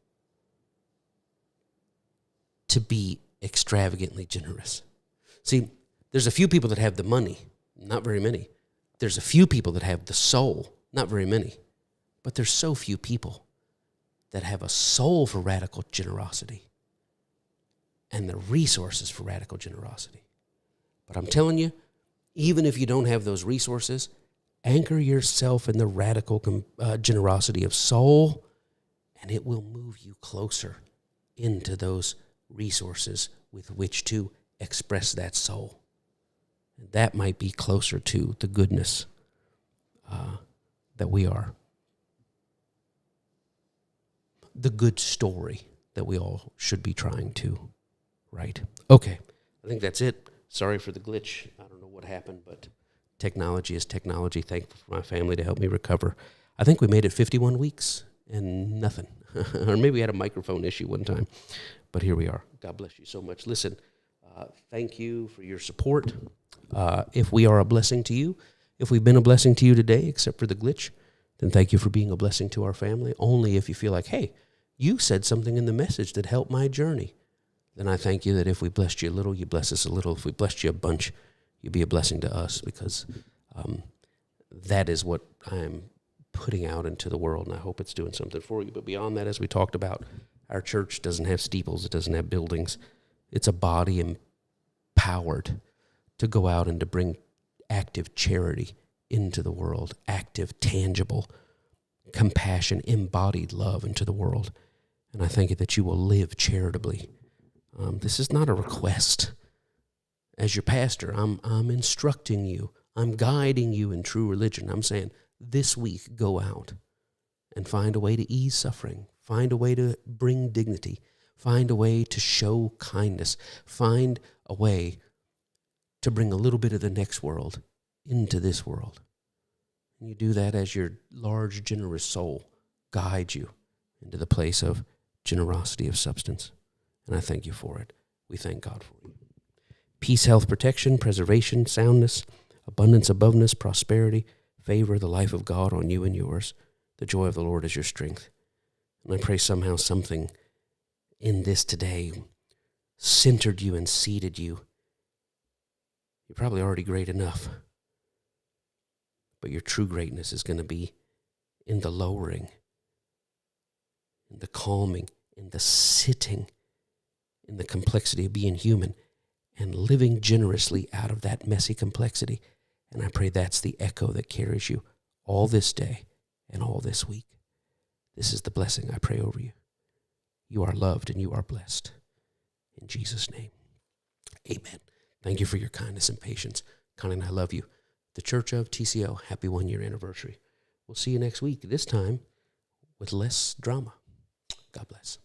to be extravagantly generous. See, there's a few people that have the money, not very many. There's a few people that have the soul, not very many. But there's so few people that have a soul for radical generosity and the resources for radical generosity. But I'm telling you, even if you don't have those resources, anchor yourself in the radical generosity of soul, and it will move you closer into those resources with which to express that soul. And that might be closer to the goodness that we are. The good story that we all should be trying to write. Okay, I think that's it. Sorry for the glitch. I don't know what happened, but technology is technology. Thankful for my family to help me recover. I think we made it 51 weeks and nothing. Or maybe we had a microphone issue one time. But here we are. God bless you so much. Listen, thank you for your support. If we are a blessing to you, if we've been a blessing to you today, except for the glitch, then thank you for being a blessing to our family. Only if you feel like, hey, you said something in the message that helped my journey. Then I thank you that if we blessed you a little, you bless us a little. If we blessed you a bunch, you be a blessing to us, because that is what I am putting out into the world, and I hope it's doing something for you. But beyond that, as we talked about, our church doesn't have steeples. It doesn't have buildings. It's a body empowered to go out and to bring active charity into the world, active, tangible compassion, embodied love into the world. And I thank you that you will live charitably. This is not a request. As your pastor, I'm instructing you. I'm guiding you in true religion. I'm saying this week, go out and find a way to ease suffering. Find a way to bring dignity. Find a way to show kindness. Find a way to bring a little bit of the next world into this world. And you do that as your large, generous soul guides you into the place of generosity of substance. And I thank you for it. We thank God for you. Peace, health, protection, preservation, soundness, abundance, aboveness, prosperity, favor, the life of God on you and yours. The joy of the Lord is your strength. And I pray somehow something in this today centered you and seated you. You're probably already great enough, but your true greatness is going to be in the lowering, in the calming, in the sitting, in the complexity of being human and living generously out of that messy complexity. And I pray that's the echo that carries you all this day and all this week. This is the blessing I pray over you. You are loved and you are blessed. In Jesus' name, amen. Thank you for your kindness and patience. Connie and I love you. The Church of TCO, happy 1-year anniversary. We'll see you next week, this time with less drama. God bless.